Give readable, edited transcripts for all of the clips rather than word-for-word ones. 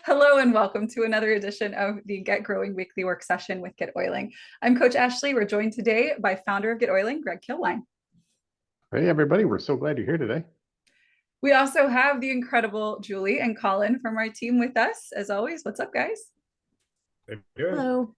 Hello and welcome to another edition of the Get Growing Weekly Work Session with GetOiling. I'm Coach Ashley. We're joined today by founder of GetOiling, Greg Killine. Hey, everybody. We're so glad you're here today. We also have the incredible Julie and Colin from our team with us. As always, what's up, guys? Hello.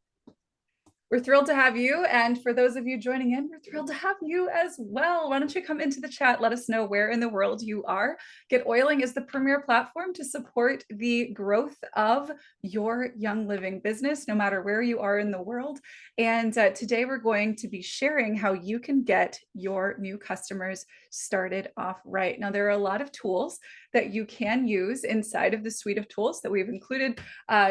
We're thrilled to have you. And for those of you joining in, we're thrilled to have you as well. Why don't you come into the chat? Let us know where in the world you are. GetOiling is the premier platform to support the growth of your young living business, no matter where you are in the world. And today we're going to be sharing how you can get your new customers started off right. Now, there are a lot of tools that you can use inside of the suite of tools that we've included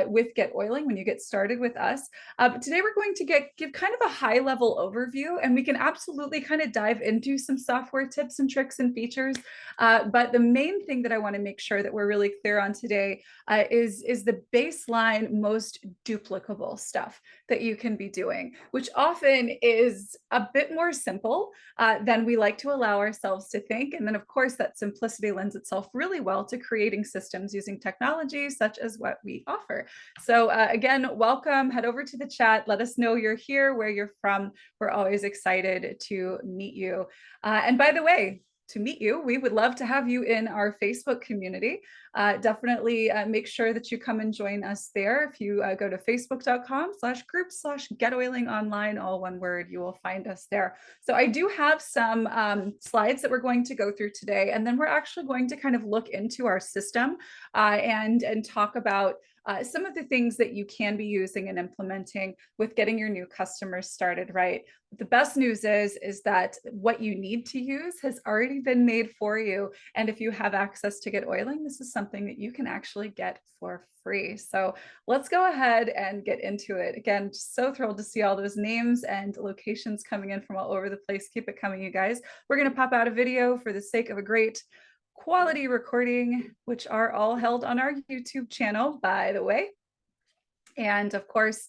with GetOiling when you get started with us. But today we're going to give kind of a high level overview, and we can absolutely kind of dive into some software tips and tricks and features. But the main thing that I want to make sure that we're really clear on today is the baseline, most duplicable stuff that you can be doing, which often is a bit more simple than we like to allow ourselves to think. And then, of course, that simplicity lends itself really well to creating systems using technology such as what we offer. So again, welcome. Head over to the chat. Let us know you're here, where you're from. We're always excited to meet you. And by the way, to meet you, we would love to have you in our Facebook community. Definitely make sure that you come and join us there. If you go to facebook.com/group/getoiling online, all one word, you will find us there. So I do have some slides that we're going to go through today, and then we're actually going to kind of look into our system and talk about some of the things that you can be using and implementing with getting your new customers started right. The best news is that what you need to use has already been made for you. And if you have access to GetOiling, this is something that you can actually get for free. So let's go ahead and get into it. Again, just so thrilled to see all those names and locations coming in from all over the place. Keep it coming, you guys. We're going to pop out a video for the sake of a great quality recording, which are all held on our YouTube channel, by the way. And of course,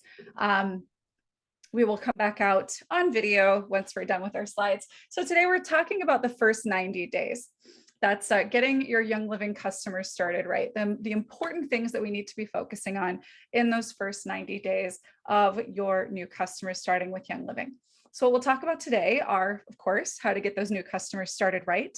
we will come back out on video once we're done with our slides. So today we're talking about the first 90 days. That's getting your young living customers started right. The important things that we need to be focusing on in those first 90 days of your new customers starting with young living. So what we'll talk about today are, of course, how to get those new customers started right,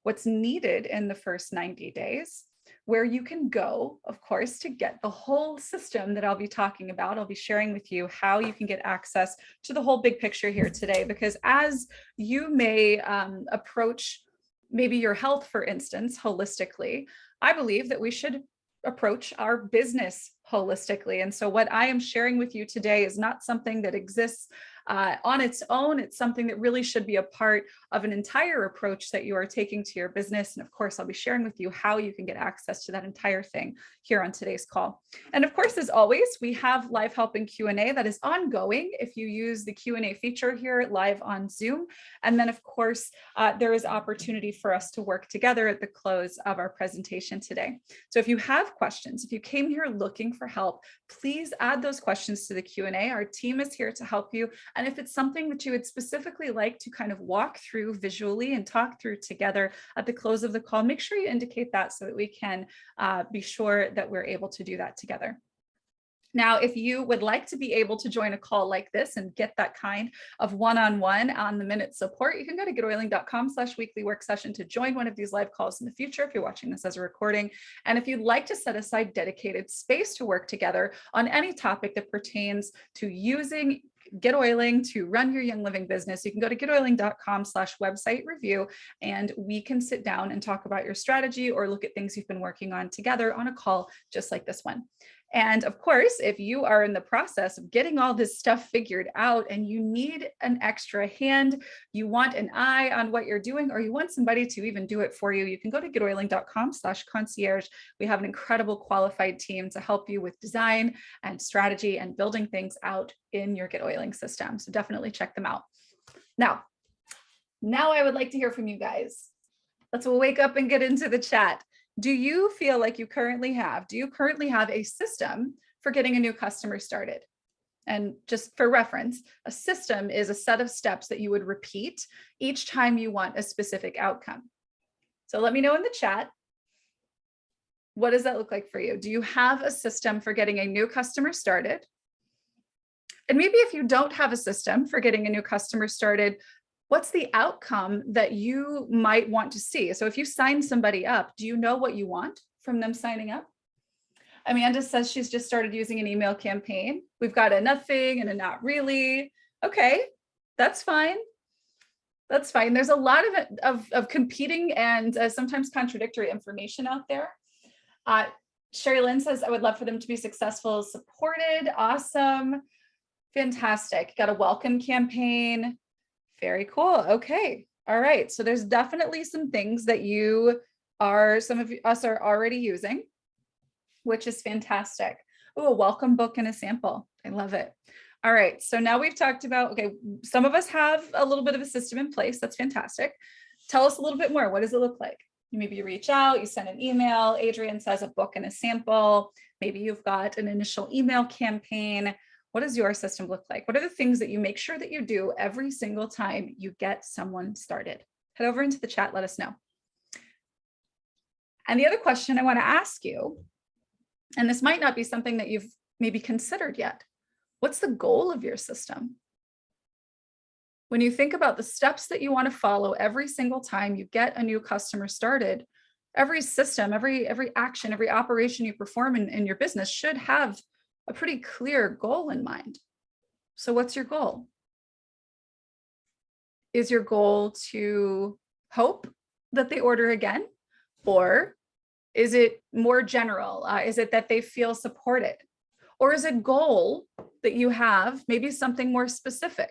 what's needed in the first 90 days, where you can go, of course, to get the whole system that I'll be talking about. I'll be sharing with you how you can get access to the whole big picture here today, because as you may approach maybe your health, for instance, holistically, I believe that we should approach our business holistically. And so what I am sharing with you today is not something that exists on its own. It's something that really should be a part of an entire approach that you are taking to your business. And of course, I'll be sharing with you how you can get access to that entire thing here on today's call. And of course, as always, we have live help and Q&A that is ongoing if you use the Q&A feature here live on Zoom. And then, of course, there is opportunity for us to work together at the close of our presentation today. So if you have questions, if you came here looking for help, please add those questions to the Q&A. Our team is here to help you. And if it's something that you would specifically like to kind of walk through visually and talk through together at the close of the call, make sure you indicate that so that we can be sure that we're able to do that together. Now, if you would like to be able to join a call like this and get that kind of one-on-one on the minute support, you can go to getoiling.com/weekly work session to join one of these live calls in the future if you're watching this as a recording. And if you'd like to set aside dedicated space to work together on any topic that pertains to using GetOiling to run your young living business, you can go to getoiling.com/website review, and we can sit down and talk about your strategy or look at things you've been working on together on a call just like this one. And of course, if you are in the process of getting all this stuff figured out and you need an extra hand, you want an eye on what you're doing, or you want somebody to even do it for you, you can go to getoiling.com/concierge. We have an incredible qualified team to help you with design and strategy and building things out in your GetOiling system. So definitely check them out. Now I would like to hear from you guys. Let's wake up and get into the chat. Do you feel like do you currently have a system for getting a new customer started? And just for reference, a system is a set of steps that you would repeat each time you want a specific outcome. So let me know in the chat. What does that look like for you? Do you have a system for getting a new customer started? And maybe if you don't have a system for getting a new customer started, what's the outcome that you might want to see? So if you sign somebody up, do you know what you want from them signing up? Amanda says she's just started using an email campaign. We've got a nothing and a not really. Okay, that's fine. That's fine. There's a lot of competing and sometimes contradictory information out there. Sherry Lynn says, I would love for them to be successful, supported. Awesome. Fantastic. Got a welcome campaign. Very cool. Okay. All right. So there's definitely some things that some of us are already using, which is fantastic. Oh, a welcome book and a sample. I love it. All right. So now we've talked about, okay, some of us have a little bit of a system in place. That's fantastic. Tell us a little bit more. What does it look like? Maybe you reach out, you send an email. Adrian says a book and a sample. Maybe you've got an initial email campaign. What does your system look like? What are the things that you make sure that you do every single time you get someone started? Head over into the chat, let us know. And the other question I want to ask you, and this might not be something that you've maybe considered yet, what's the goal of your system? When you think about the steps that you want to follow every single time you get a new customer started, every system, every action, every operation you perform in your business should have a pretty clear goal in mind. So what's your goal? Is your goal to hope that they order again? Or is it more general? Is it that they feel supported? Or is it goal that you have maybe something more specific?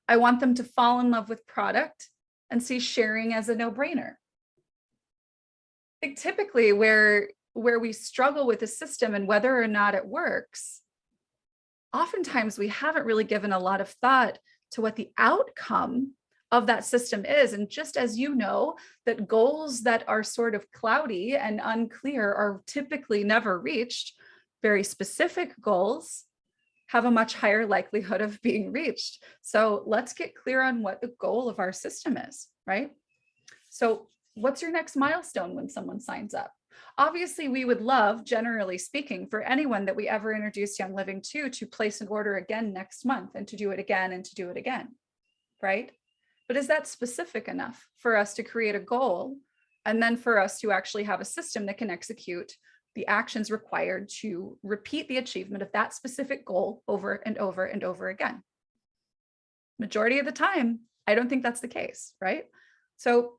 I want them to fall in love with product and see sharing as a no-brainer. I think typically where we struggle with a system and whether or not it works, oftentimes we haven't really given a lot of thought to what the outcome of that system is. And just as you know, that goals that are sort of cloudy and unclear are typically never reached, very specific goals have a much higher likelihood of being reached. So let's get clear on what the goal of our system is, right? So what's your next milestone when someone signs up? Obviously, we would love, generally speaking, for anyone that we ever introduce Young Living to place an order again next month and to do it again and to do it again, right? But is that specific enough for us to create a goal and then for us to actually have a system that can execute the actions required to repeat the achievement of that specific goal over and over and over again? Majority of the time, I don't think that's the case, right? So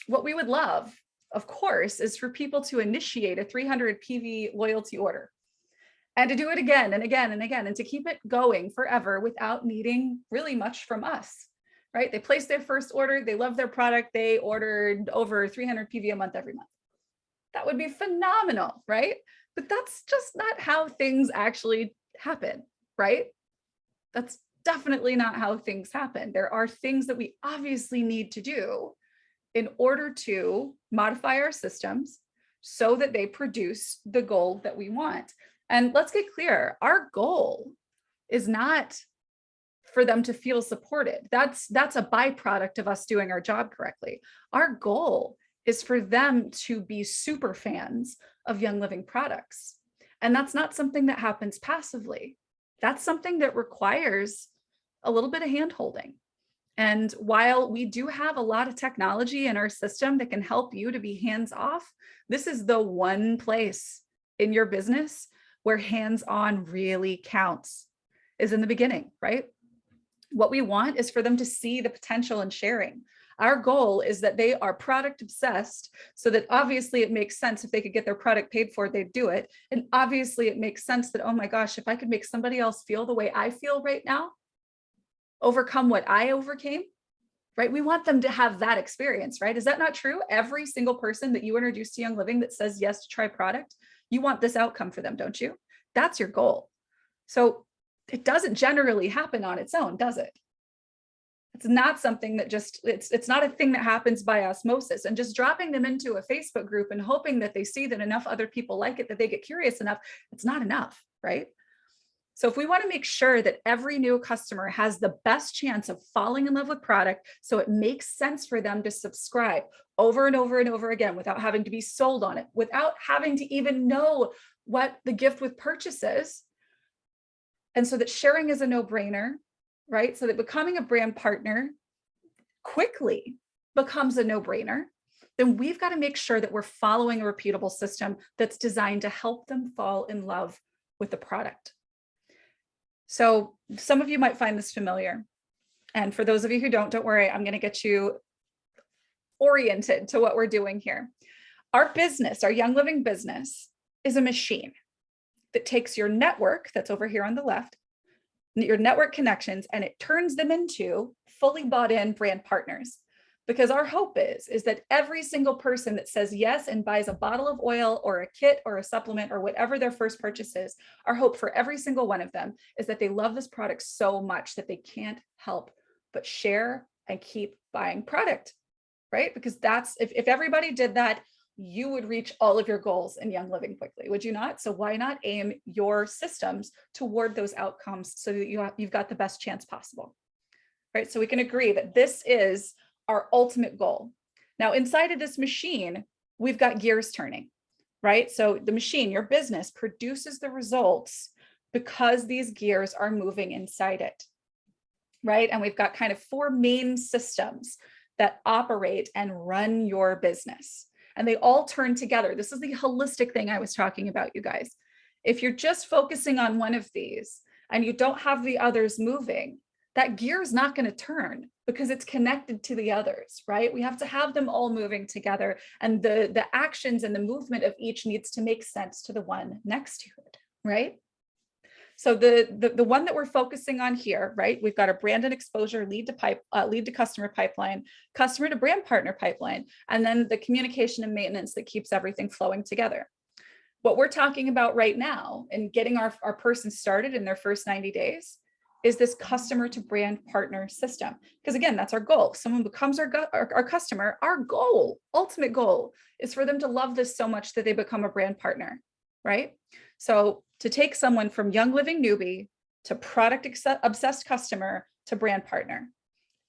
what we would love, of course, is for people to initiate a 300 PV loyalty order and to do it again and again and again and to keep it going forever without needing really much from us, right? They placed their first order, they love their product, they ordered over 300 PV a month every month. That would be phenomenal, right? But that's just not how things actually happen, right? That's definitely not how things happen. There are things that we obviously need to do in order to modify our systems so that they produce the goal that we want. And let's get clear, our goal is not for them to feel supported. That's a byproduct of us doing our job correctly. Our goal is for them to be super fans of Young Living products. And that's not something that happens passively. That's something that requires a little bit of hand-holding. And while we do have a lot of technology in our system that can help you to be hands-off, this is the one place in your business where hands-on really counts, is in the beginning, right? What we want is for them to see the potential in sharing. Our goal is that they are product obsessed, so that obviously it makes sense if they could get their product paid for, they'd do it. And obviously it makes sense that, oh my gosh, if I could make somebody else feel the way I feel right now, overcome what I overcame, right? We want them to have that experience, right? Is that not true? Every single person that you introduce to Young Living that says yes to try product, you want this outcome for them, don't you? That's your goal. So it doesn't generally happen on its own, does it? It's not something that just, it's not a thing that happens by osmosis, and just dropping them into a Facebook group and hoping that they see that enough other people like it, that they get curious enough. It's not enough, right? So if we want to make sure that every new customer has the best chance of falling in love with product, so it makes sense for them to subscribe over and over and over again without having to be sold on it, without having to even know what the gift with purchase is, and so that sharing is a no-brainer, right? So that becoming a brand partner quickly becomes a no-brainer, then we've got to make sure that we're following a repeatable system that's designed to help them fall in love with the product. So some of you might find this familiar. And for those of you who don't worry, I'm going to get you oriented to what we're doing here. Our business, our Young Living business, is a machine that takes your network that's over here on the left, your network connections, and it turns them into fully bought in brand partners. Because our hope is that every single person that says yes and buys a bottle of oil or a kit or a supplement or whatever their first purchase is, our hope for every single one of them is that they love this product so much that they can't help but share and keep buying product, right? Because that's, if everybody did that, you would reach all of your goals in Young Living quickly, would you not? So why not aim your systems toward those outcomes so that you've got the best chance possible, right? So we can agree that this is our ultimate goal. Now, inside of this machine, we've got gears turning, right? So the machine, your business, produces the results because these gears are moving inside it, right? And we've got kind of 4 main systems that operate and run your business, and they all turn together. This is the holistic thing I was talking about, you guys. If you're just focusing on one of these and you don't have the others moving, that gear is not going to turn because it's connected to the others, right? We have to have them all moving together, and the actions and the movement of each needs to make sense to the one next to it, right? So the one that we're focusing on here, right? We've got a brand and exposure, lead to customer pipeline, customer to brand partner pipeline, and then the communication and maintenance that keeps everything flowing together. What we're talking about right now and getting our person started in their first 90 days is this customer to brand partner system. Because again, that's our goal. If someone becomes our customer, our goal, ultimate goal, is for them to love this so much that they become a brand partner, right? So to take someone from Young Living newbie to product obsessed customer to brand partner,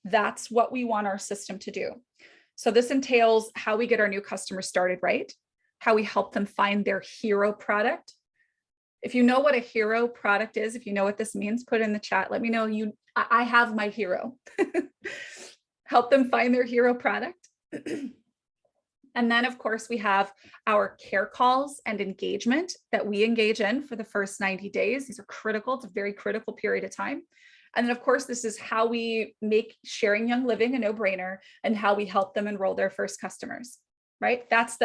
that's what we want our system to do. So this entails how we get our new customers started right, how we help them find their hero product. If you know what a hero product is, if you know what this means, put it in the chat. Let me know I have my hero. Help them find their hero product. And then, of course, we have our care calls and engagement that we engage in for the first 90 days. These are critical. It's a very critical period of time. And then, of course, this is how we make sharing Young Living a no-brainer and how we help them enroll their first customers, right? That's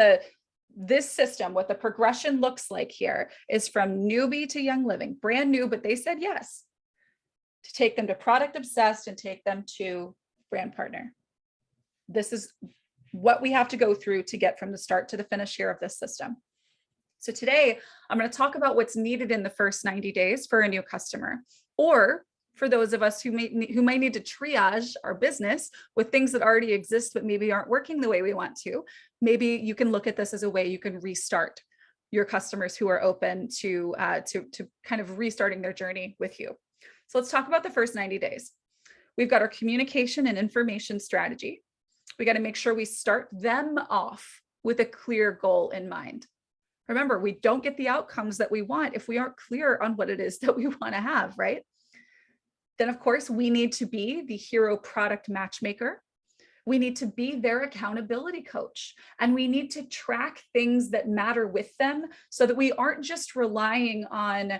this system. What the progression looks like here is from newbie to Young Living, brand new, but they said yes, to take them to product obsessed and take them to brand partner. This is what we have to go through to get from the start to the finish here of this system. So today, I'm going to talk about what's needed in the first 90 days for a new customer, or for those of us who might need to triage our business with things that already exist but maybe aren't working the way we want to. Maybe you can look at this as a way you can restart your customers who are open to kind of restarting their journey with you. So let's talk about the first 90 days. We've got our communication and information strategy. We got to make sure we start them off with a clear goal in mind. Remember, we don't get the outcomes that we want if we aren't clear on what it is that we want to have, right? Then, of course, we need to be the hero product matchmaker. We need to be their accountability coach, and we need to track things that matter with them so that we aren't just relying on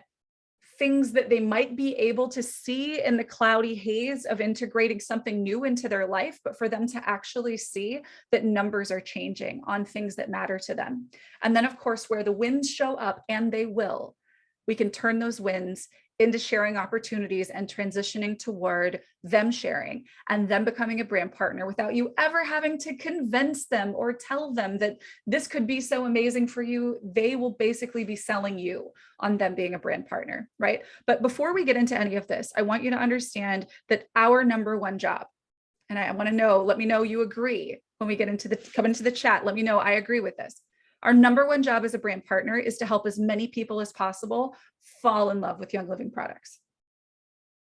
things that they might be able to see in the cloudy haze of integrating something new into their life, but for them to actually see that numbers are changing on things that matter to them. And then, of course, where the wins show up, and they will, we can turn those wins into sharing opportunities and transitioning toward them sharing and them becoming a brand partner without you ever having to convince them or tell them that this could be so amazing for you. They will basically be selling you on them being a brand partner, right? But before we get into any of this, I want you to understand that our number one job, and I want to know, let me know you agree when we get into come into the chat, let me know I agree with this. Our number one job as a brand partner is to help as many people as possible fall in love with Young Living products.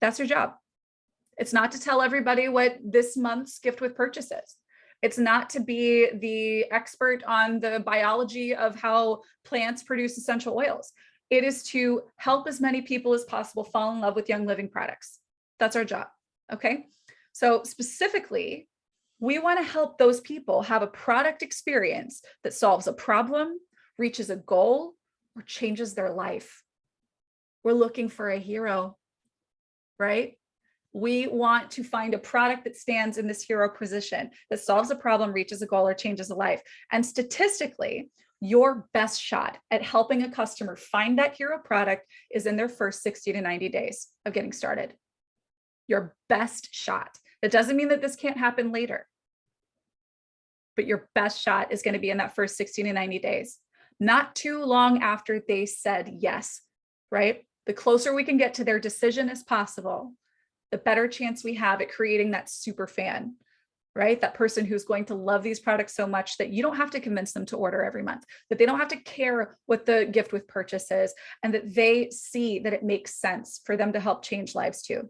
That's your job. It's not to tell everybody what this month's gift with purchase is. It's not to be the expert on the biology of how plants produce essential oils. It is to help as many people as possible fall in love with Young Living products. That's our job, okay? So specifically, we want to help those people have a product experience that solves a problem, reaches a goal, or changes their life. We're looking for a hero, right? We want to find a product that stands in this hero position, that solves a problem, reaches a goal, or changes a life. And statistically, your best shot at helping a customer find that hero product is in their first 60 to 90 days of getting started. Your best shot. That doesn't mean that this can't happen later, but your best shot is going to be in that first 60 to 90 days, not too long after they said yes, right? The closer we can get to their decision as possible, the better chance we have at creating that super fan, right? That person who's going to love these products so much that you don't have to convince them to order every month, that they don't have to care what the gift with purchase is, and that they see that it makes sense for them to help change lives too,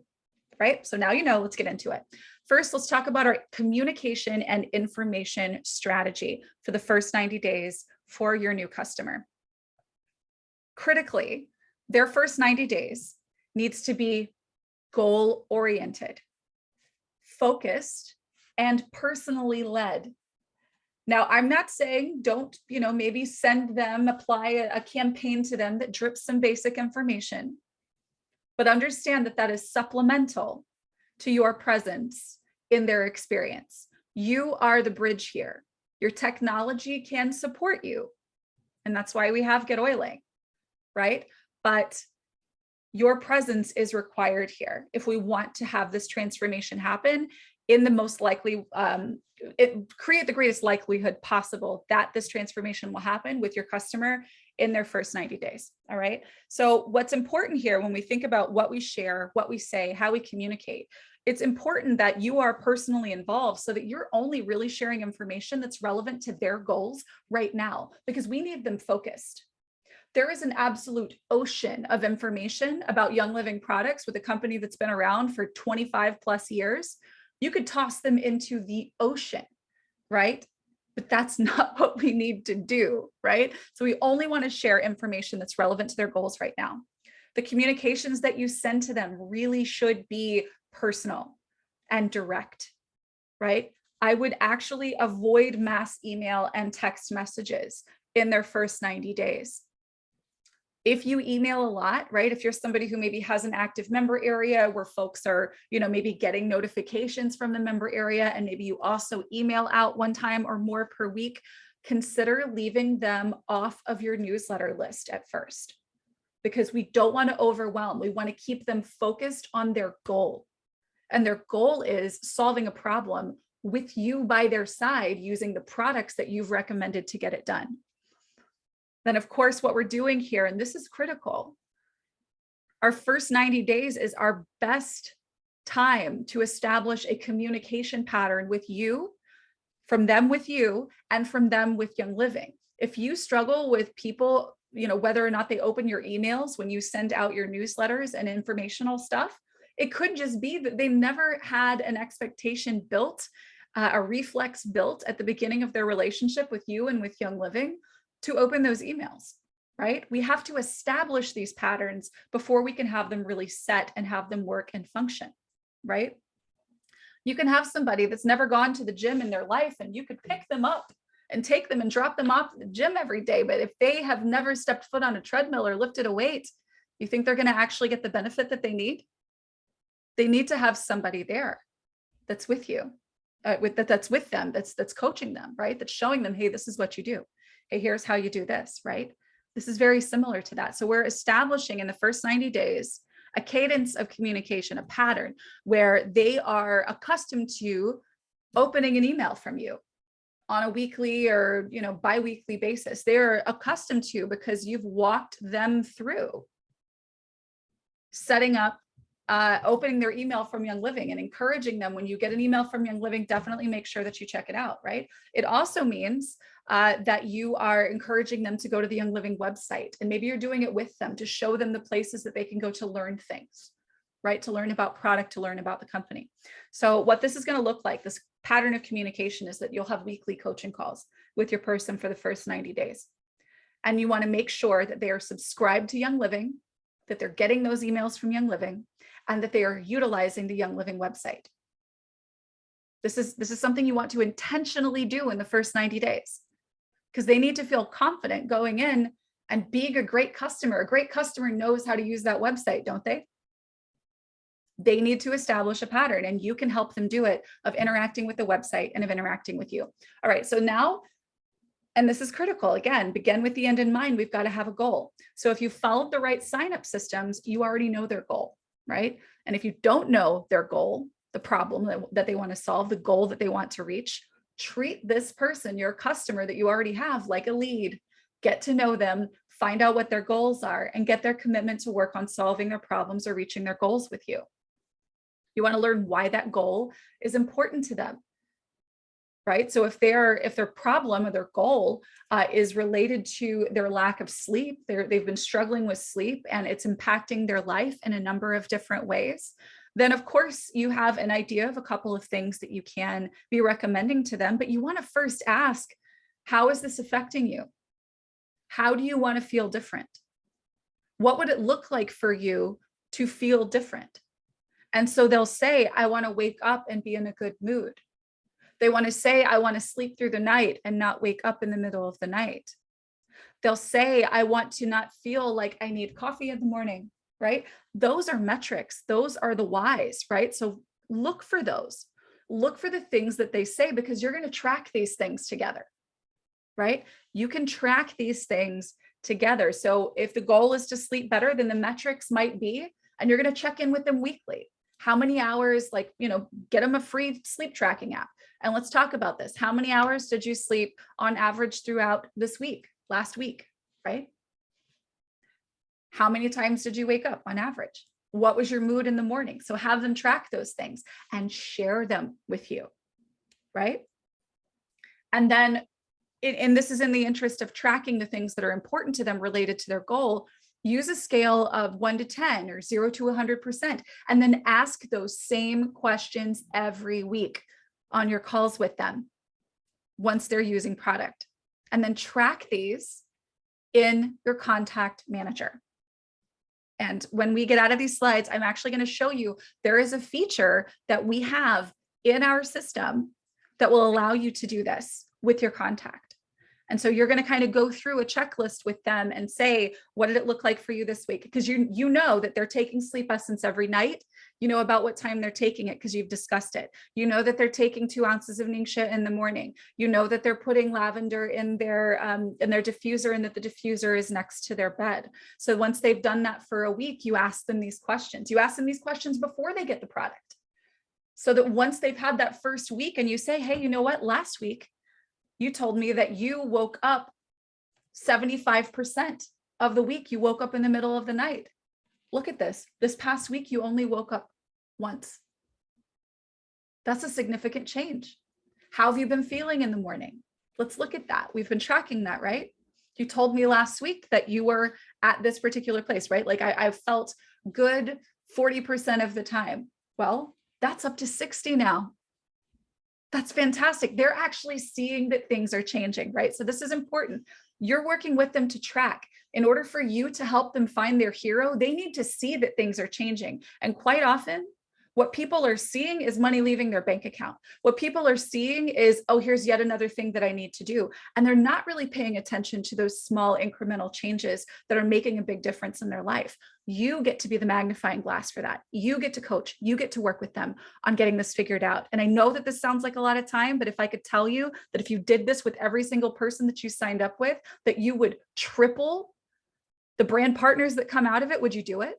right? So now you know, let's get into it. First, let's talk about our communication and information strategy for the first 90 days for your new customer. Critically, their first 90 days needs to be goal-oriented, focused, and personally led. Now, I'm not saying don't, maybe send them, apply a campaign to them that drips some basic information, but understand that that is supplemental to your presence in their experience. You are the bridge here. Your technology can support you, and that's why we have GetOiling, right? But your presence is required here if we want to have this transformation happen in the most likely, create the greatest likelihood possible that this transformation will happen with your customer in their first 90 days, all right? So what's important here when we think about what we share, what we say, how we communicate, it's important that you are personally involved so that you're only really sharing information that's relevant to their goals right now, because we need them focused. There is an absolute ocean of information about Young Living products with a company that's been around for 25 plus years. You could toss them into the ocean, right? But that's not what we need to do, right? So we only want to share information that's relevant to their goals right now. The communications that you send to them really should be personal and direct, right? I would actually avoid mass email and text messages in their first 90 days. If you email a lot, right? If you're somebody who maybe has an active member area where folks are, maybe getting notifications from the member area, and maybe you also email out one time or more per week, consider leaving them off of your newsletter list at first, because we don't want to overwhelm. We want to keep them focused on their goal. And their goal is solving a problem with you by their side using the products that you've recommended to get it done. Then, of course, what we're doing here, and this is critical, our first 90 days is our best time to establish a communication pattern with you, from them with you, and from them with Young Living. If you struggle with people, whether or not they open your emails when you send out your newsletters and informational stuff, it could just be that they never had an expectation built, a reflex built at the beginning of their relationship with you and with Young Living to open those emails, right? We have to establish these patterns before we can have them really set and have them work and function, right? You can have somebody that's never gone to the gym in their life, and you could pick them up and take them and drop them off at the gym every day. But if they have never stepped foot on a treadmill or lifted a weight, you think they're going to actually get the benefit that they need? They need to have somebody there that's with you, that's with them, that's coaching them, right? That's showing them, hey, this is what you do. Hey, here's how you do this, right? This is very similar to that. So we're establishing in the first 90 days a cadence of communication, a pattern where they are accustomed to opening an email from you on a weekly or bi-weekly basis. They're accustomed to, because you've walked them through setting up opening their email from Young Living and encouraging them. When you get an email from Young Living, definitely make sure that you check it out, right? It also means that you are encouraging them to go to the Young Living website, and maybe you're doing it with them to show them the places that they can go to learn things, right? To learn about product, to learn about the company. So what this is going to look like, this pattern of communication, is that you'll have weekly coaching calls with your person for the first 90 days. And you want to make sure that they are subscribed to Young Living, that they're getting those emails from Young Living, and that they are utilizing the Young Living website. This is something you want to intentionally do in the first 90 days, because they need to feel confident going in and being a great customer. A great customer knows how to use that website, don't they? They need to establish a pattern, and you can help them do it, of interacting with the website and of interacting with you. All right, so now, and this is critical, again, begin with the end in mind. We've got to have a goal. So if you followed the right sign-up systems, you already know their goal, right? And if you don't know their goal, the problem that they want to solve, the goal that they want to reach, treat this person, your customer that you already have, like a lead. Get to know them, find out what their goals are, and get their commitment to work on solving their problems or reaching their goals with you. You want to learn why that goal is important to them, right? So if their problem or their goal is related to their lack of sleep, they've been struggling with sleep and it's impacting their life in a number of different ways, then of course you have an idea of a couple of things that you can be recommending to them. But you want to first ask, how is this affecting you? How do you want to feel different? What would it look like for you to feel different? And so they'll say, I want to wake up and be in a good mood. They want to say, I want to sleep through the night and not wake up in the middle of the night. They'll say, I want to not feel like I need coffee in the morning, right? Those are metrics. Those are the whys, right? So look for those. Look for the things that they say, because you're going to track these things together, right? You can track these things together. So if the goal is to sleep better, then the metrics might be, and you're going to check in with them weekly. How many hours, like, get them a free sleep tracking app. And let's talk about this. How many hours did you sleep on average throughout this week, last week, right? How many times did you wake up on average? What was your mood in the morning? So have them track those things and share them with you, right? And then, and this is in the interest of tracking the things that are important to them related to their goal, use a scale of 1 to 10 or 0 to 100%, and then ask those same questions every week on your calls with them once they're using product. And then track these in your contact manager. And when we get out of these slides, I'm actually going to show you there is a feature that we have in our system that will allow you to do this with your contact. And so you're going to kind of go through a checklist with them and say, what did it look like for you this week? Because you know that they're taking Sleep Essence every night. You know about what time they're taking it because you've discussed it. You know that they're taking 2 ounces of Ningxia in the morning. You know that they're putting lavender in their diffuser, and that the diffuser is next to their bed. So once they've done that for a week, you ask them these questions. You ask them these questions before they get the product, so that once they've had that first week and you say, hey, you know what, last week, you told me that you woke up 75% of the week. You woke up in the middle of the night. Look at this. This past week, you only woke up once. That's a significant change. How have you been feeling in the morning? Let's look at that. We've been tracking that, right? You told me last week that you were at this particular place, right? Like I felt good 40% of the time. Well, that's up to 60 now. That's fantastic. They're actually seeing that things are changing, right? So this is important. You're working with them to track. In order for you to help them find their hero, they need to see that things are changing. And quite often, what people are seeing is money leaving their bank account. What people are seeing is, oh, here's yet another thing that I need to do. And they're not really paying attention to those small incremental changes that are making a big difference in their life. You get to be the magnifying glass for that. You get to coach, you get to work with them on getting this figured out. And I know that this sounds like a lot of time, but if I could tell you that if you did this with every single person that you signed up with, that you would triple the brand partners that come out of it, would you do it?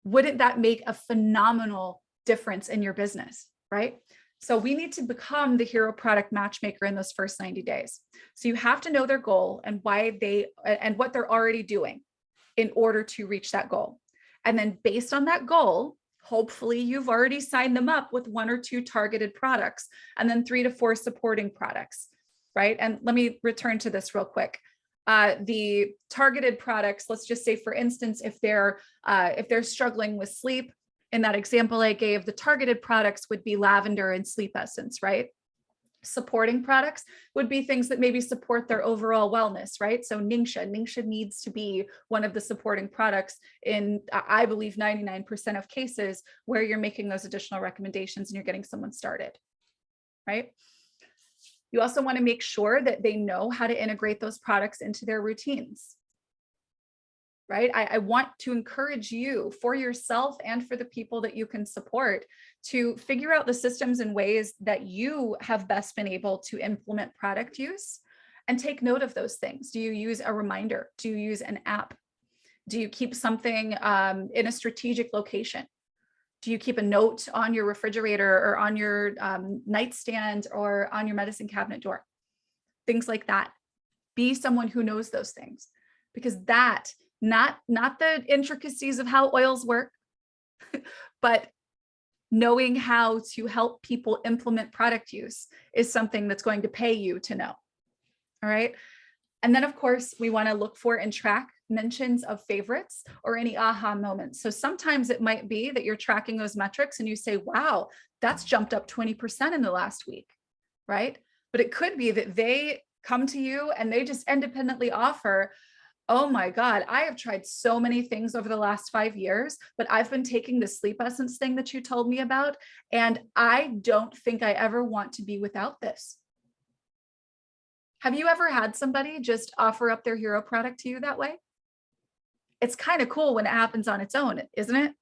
Wouldn't that make a phenomenal difference in your business, right? So we need to become the hero product matchmaker in those first 90 days. So you have to know their goal and why and what they're already doing in order to reach that goal. And then based on that goal, hopefully you've already signed them up with 1 or 2 targeted products, and then 3 to 4 supporting products, right? And let me return to this real quick. The targeted products, let's just say, for instance, if they're struggling with sleep, in that example I gave, the targeted products would be lavender and sleep essence, right? Supporting products would be things that maybe support their overall wellness, right? So Ningxia needs to be one of the supporting products in, I believe, 99% of cases where you're making those additional recommendations and you're getting someone started, right? You also want to make sure that they know how to integrate those products into their routines, right? I want to encourage you, for yourself and for the people that you can support, to figure out the systems and ways that you have best been able to implement product use, and take note of those things. Do you use a reminder? Do you use an app? Do you keep something in a strategic location? Do you keep a note on your refrigerator or on your nightstand or on your medicine cabinet door? Things like that. Be someone who knows those things, because that, not the intricacies of how oils work, but knowing how to help people implement product use is something that's going to pay you to know. All right. And then, of course, we want to look for and track mentions of favorites or any aha moments. So sometimes it might be that you're tracking those metrics and you say, wow, that's jumped up 20% in the last week, right? But it could be that they come to you and they just independently offer, oh my God, I have tried so many things over the last 5 years, but I've been taking the sleep essence thing that you told me about, and I don't think I ever want to be without this. Have you ever had somebody just offer up their hero product to you that way? It's kind of cool when it happens on its own, isn't it?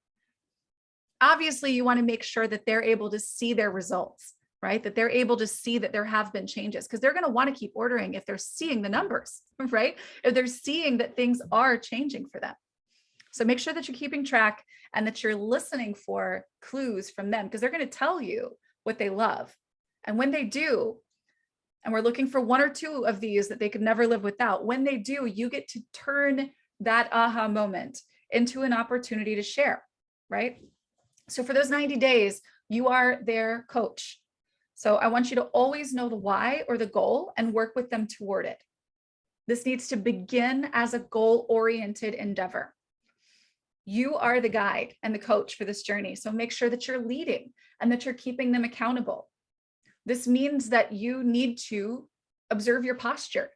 Obviously, you want to make sure that they're able to see their results, right? That they're able to see that there have been changes, because they're going to want to keep ordering if they're seeing the numbers, right? If they're seeing that things are changing for them. So make sure that you're keeping track and that you're listening for clues from them, because they're going to tell you what they love. And when they do, and we're looking for 1 or 2 of these that they could never live without, when they do, you get to turn that aha moment into an opportunity to share, right? So for those 90 days, you are their coach. So I want you to always know the why or the goal and work with them toward it. This needs to begin as a goal-oriented endeavor. You are the guide and the coach for this journey. So make sure that you're leading and that you're keeping them accountable. This means that you need to observe your posture,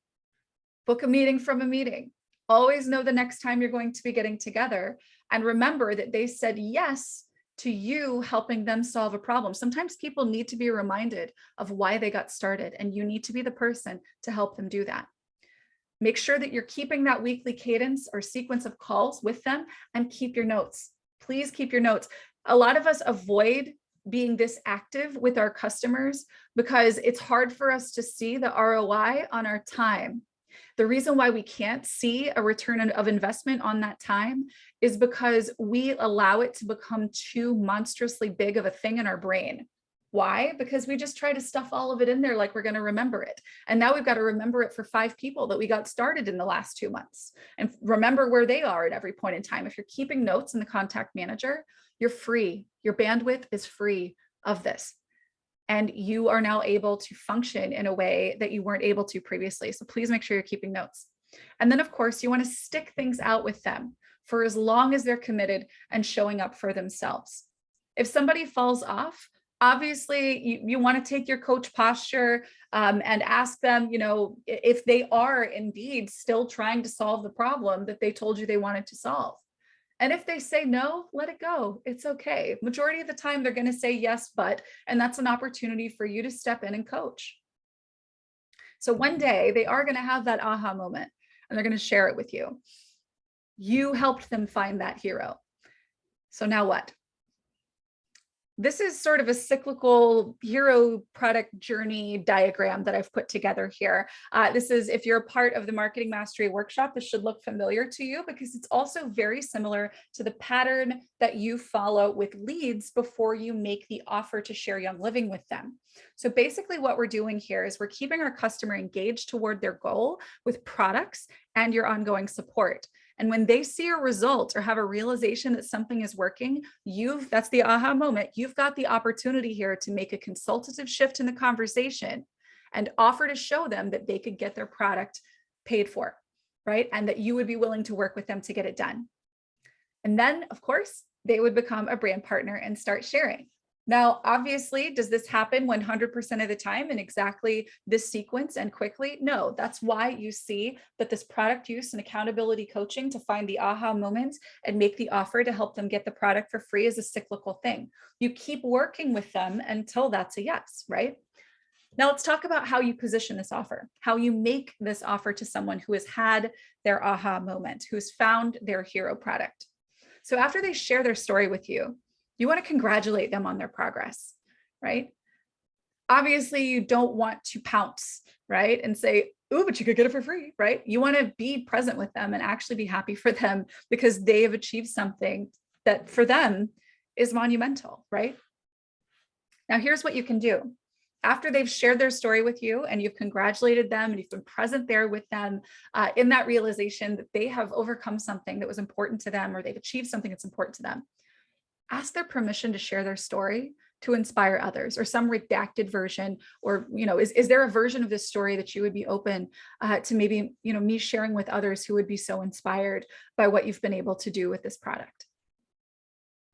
book a meeting from a meeting, always know the next time you're going to be getting together, and remember that they said yes to you helping them solve a problem. Sometimes people need to be reminded of why they got started, and you need to be the person to help them do that. Make sure that you're keeping that weekly cadence or sequence of calls with them, and keep your notes. Please keep your notes. A lot of us avoid being this active with our customers because it's hard for us to see the ROI on our time. The reason why we can't see a return of investment on that time is because we allow it to become too monstrously big of a thing in our brain. Why? Because we just try to stuff all of it in there like we're going to remember it. And now we've got to remember it for 5 people that we got started in the last 2 months, and remember where they are at every point in time. If you're keeping notes in the contact manager, you're free. Your bandwidth is free of this. And you are now able to function in a way that you weren't able to previously. So please make sure you're keeping notes. And then, of course, you want to stick things out with them for as long as they're committed and showing up for themselves. If somebody falls off, obviously you want to take your coach posture and ask them, if they are indeed still trying to solve the problem that they told you they wanted to solve. And if they say no, let it go. It's okay. Majority of the time, they're going to say yes, but, and that's an opportunity for you to step in and coach. So one day they are going to have that aha moment and they're going to share it with you. You helped them find that hero. So now what? This is sort of a cyclical hero product journey diagram that I've put together here. This is, if you're a part of the Marketing Mastery Workshop, this should look familiar to you because it's also very similar to the pattern that you follow with leads before you make the offer to share Young Living with them. So basically what we're doing here is we're keeping our customer engaged toward their goal with products and your ongoing support. And when they see a result or have a realization that something is working, that's the aha moment. You've got the opportunity here to make a consultative shift in the conversation and offer to show them that they could get their product paid for, right? And that you would be willing to work with them to get it done. And then, of course, they would become a brand partner and start sharing. Now, obviously, does this happen 100% of the time in exactly this sequence and quickly? No, that's why you see that this product use and accountability coaching to find the aha moments and make the offer to help them get the product for free is a cyclical thing. You keep working with them until that's a yes, right? Now let's talk about how you position this offer, how you make this offer to someone who has had their aha moment, who's found their hero product. So after they share their story with you, you want to congratulate them on their progress, right? Obviously, you don't want to pounce, right? And say, oh, but you could get it for free, right? You want to be present with them and actually be happy for them because they have achieved something that for them is monumental, right? Now, here's what you can do. After they've shared their story with you and you've congratulated them and you've been present there with them in that realization that they have overcome something that was important to them or they've achieved something that's important to them, ask their permission to share their story to inspire others or some redacted version, or, is there a version of this story that you would be open to maybe, me sharing with others who would be so inspired by what you've been able to do with this product?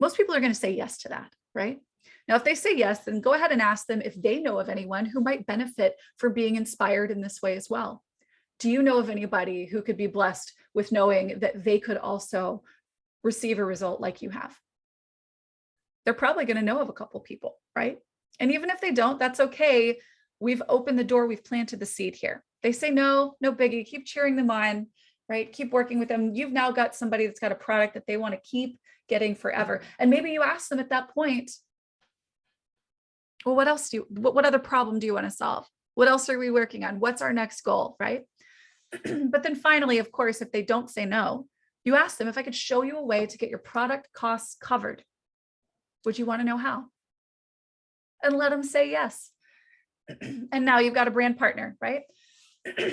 Most people are going to say yes to that, right? Now, if they say yes, then go ahead and ask them if they know of anyone who might benefit from being inspired in this way as well. Do you know of anybody who could be blessed with knowing that they could also receive a result like you have? They're probably going to know of a couple people, right? And even if they don't, that's okay. We've opened the door, we've planted the seed here. They say no, no biggie, keep cheering them on, right? Keep working with them. You've now got somebody that's got a product that they want to keep getting forever. And maybe you ask them at that point, well, what other problem do you want to solve? What else are we working on? What's our next goal, right? But then finally, of course, if they don't say no, you ask them, if I could show you a way to get your product costs covered, would you want to know how? And let them say yes. And now you've got a brand partner, right?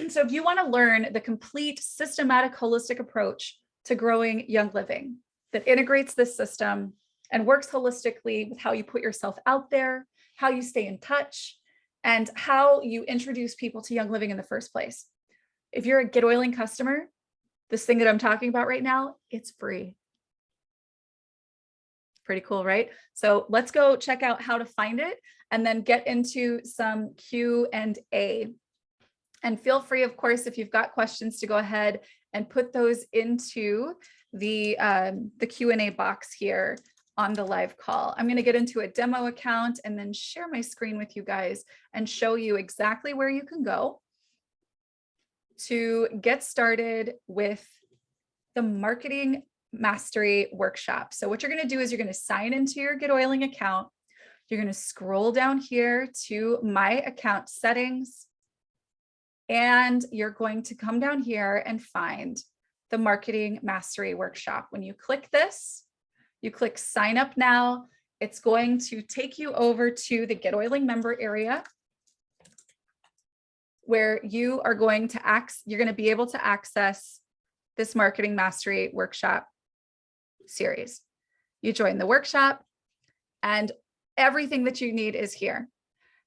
So if you want to learn the complete systematic, holistic approach to growing Young Living that integrates this system and works holistically with how you put yourself out there, how you stay in touch, and how you introduce people to Young Living in the first place. If you're a GetOiling customer, this thing that I'm talking about right now, it's free. Pretty cool, right? So let's go check out how to find it and then get into some Q&A. And feel free, of course, if you've got questions, to go ahead and put those into the Q&A box here on the live call. I'm going to get into a demo account and then share my screen with you guys and show you exactly where you can go to get started with the Marketing Mastery Workshop. So what you're going to do is you're going to sign into your GetOiling account. You're going to scroll down here to My Account Settings, and you're going to come down here and find the Marketing Mastery Workshop. When you click this, you click Sign Up Now. It's going to take you over to the GetOiling member area, where you are going to you're going to be able to access this Marketing Mastery Workshop series. You join the workshop and everything that you need is here.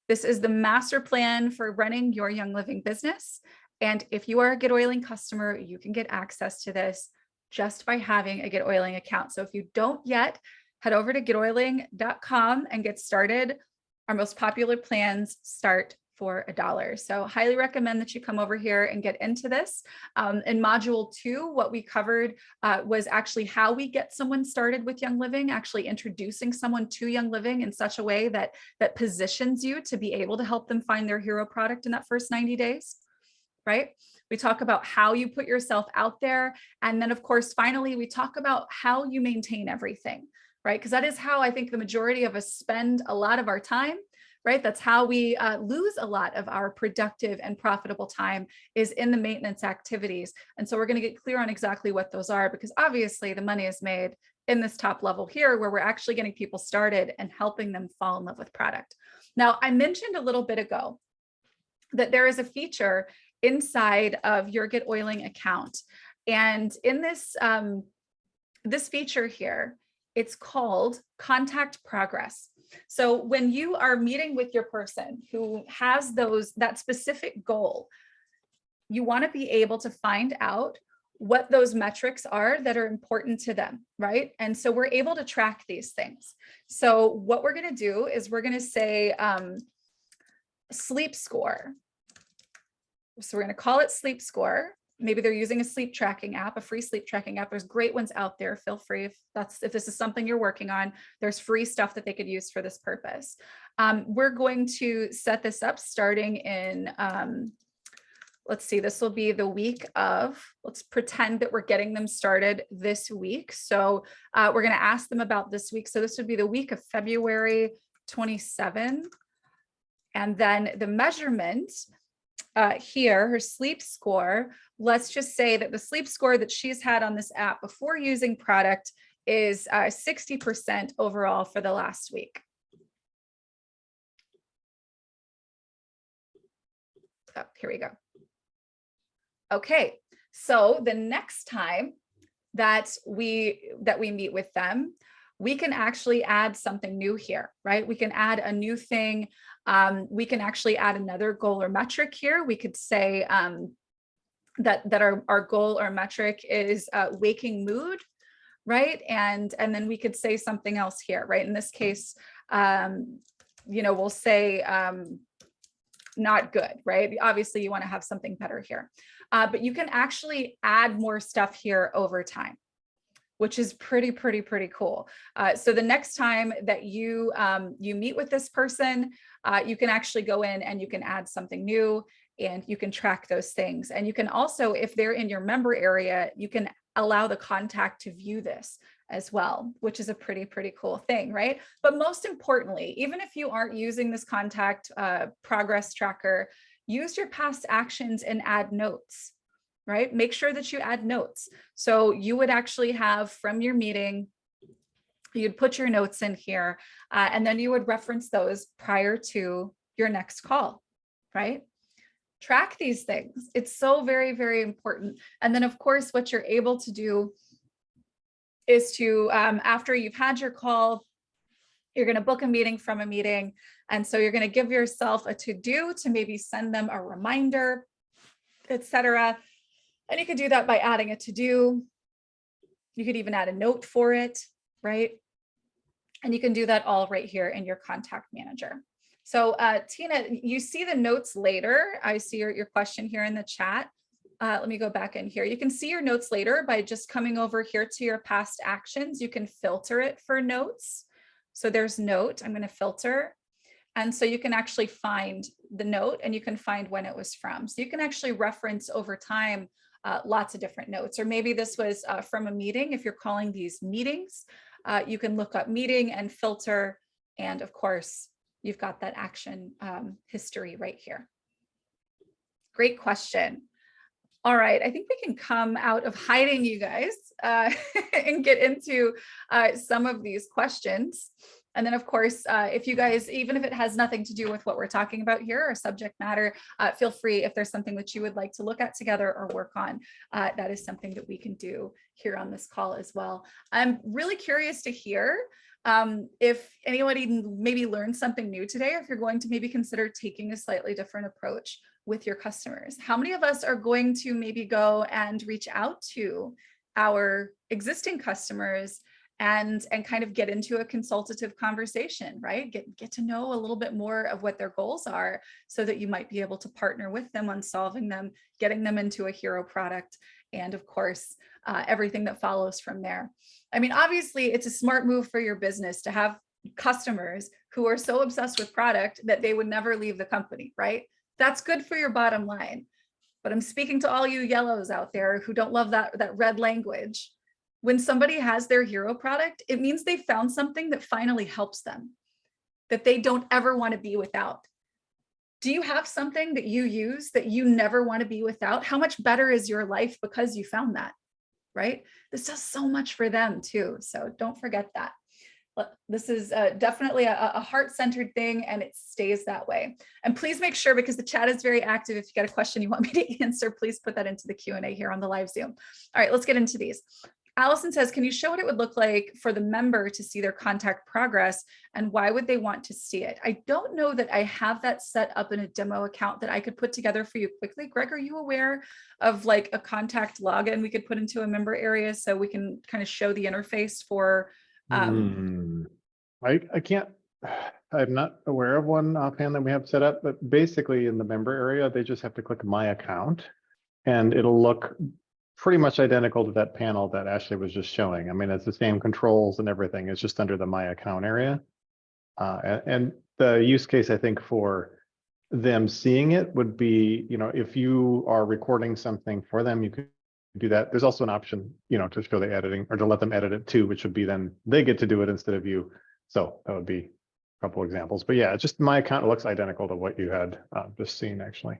This is the master plan for running your Young Living business. And if you are a GetOiling customer, you can get access to this just by having a GetOiling account. So if you don't yet, head over to getoiling.com and get started. Our most popular plans start for $1. So highly recommend that you come over here and get into this. In module 2, what we covered was actually how we get someone started with Young Living, actually introducing someone to Young Living in such a way that positions you to be able to help them find their hero product in that first 90 days, right? We talk about how you put yourself out there. And then, of course, finally, we talk about how you maintain everything, right? Because that is how I think the majority of us spend a lot of our time, right? That's how we lose a lot of our productive and profitable time, is in the maintenance activities. And so we're going to get clear on exactly what those are, because obviously the money is made in this top level here, where we're actually getting people started and helping them fall in love with product. Now, I mentioned a little bit ago that there is a feature inside of your GetOiling account And in this, this feature here, it's called contact progress. So when you are meeting with your person who has that specific goal, you want to be able to find out what those metrics are that are important to them, right? And so we're able to track these things. So what we're going to do is we're going to say sleep score. So we're going to call it sleep score. Maybe they're using a sleep tracking app, a free sleep tracking app. There's great ones out there. Feel free if this is something you're working on, there's free stuff that they could use for this purpose. We're going to set this up starting in, let's see, this will be the week of, let's pretend that we're getting them started this week. So we're going to ask them about this week. So this would be the week of February 27. And then the measurement here, her sleep score, let's just say that the sleep score that she's had on this app before using product is 60% overall for the last week. Oh, here we go. Okay, so the next time that we meet with them, we can actually add something new here, right? We can add a new thing. We can actually add another goal or metric here. We could say that our goal or metric is waking mood, right? And then we could say something else here, right? In this case, we'll say not good, right? Obviously you want to have something better here, but you can actually add more stuff here over time, which is pretty cool. So the next time that you meet with this person, you can actually go in and you can add something new and you can track those things. And you can also, if they're in your member area, you can allow the contact to view this as well, which is a pretty cool thing, right? But most importantly, even if you aren't using this contact progress tracker, use your past actions and add notes, right? Make sure that you add notes. So you would actually have from your meeting, you'd put your notes in here, and then you would reference those prior to your next call, right? Track these things. It's so very important. And then of course, what you're able to do is to, after you've had your call, you're going to book a meeting from a meeting. And so you're going to give yourself a to-do to maybe send them a reminder, etc. And you could do that by adding a to-do. You could even add a note for it, right? And you can do that all right here in your contact manager. So Tina, you see the notes later. I see your question here in the chat. Let me go back in here. You can see your notes later by just coming over here to your past actions. You can filter it for notes. So there's note, I'm going to filter. And so you can actually find the note and you can find when it was from. So you can actually reference over time lots of different notes, or maybe this was from a meeting. If you're calling these meetings, you can look up meeting and filter. And of course, you've got that action history right here. Great question. All right, I think we can come out of hiding, you guys, and get into some of these questions. And then of course, if you guys, even if it has nothing to do with what we're talking about here or subject matter, feel free if there's something that you would like to look at together or work on, that is something that we can do here on this call as well. I'm really curious to hear if anybody maybe learned something new today, or if you're going to maybe consider taking a slightly different approach with your customers. How many of us are going to maybe go and reach out to our existing customers and kind of get into a consultative conversation, right? Get to know a little bit more of what their goals are so that you might be able to partner with them on solving them, getting them into a hero product, and of course, everything that follows from there. I mean, obviously, it's a smart move for your business to have customers who are so obsessed with product that they would never leave the company, right? That's good for your bottom line. But I'm speaking to all you yellows out there who don't love that red language. When somebody has their hero product, it means they found something that finally helps them, that they don't ever want to be without. Do you have something that you use that you never want to be without? How much better is your life because you found that, right? This does so much for them too. So don't forget that. This is definitely a heart-centered thing, and it stays that way. And please make sure, because the chat is very active, if you got a question you want me to answer, please put that into the Q&A here on the live Zoom. All right, let's get into these. Allison says, can you show what it would look like for the member to see their contact progress, and why would they want to see it? I don't know that I have that set up in a demo account that I could put together for you quickly. Greg, are you aware of like a contact login we could put into a member area so we can kind of show the interface for I can't, I'm not aware of one offhand that we have set up, but basically in the member area, they just have to click my account and it'll look pretty much identical to that panel that Ashley was just showing. I mean, it's the same controls and everything. It's just under the my account area. And the use case, I think, for them seeing it would be, if you are recording something for them, you could do that. There's also an option, to show the editing or to let them edit it too, which would be then they get to do it instead of you. So that would be a couple examples. But yeah, just my account looks identical to what you had just seen actually.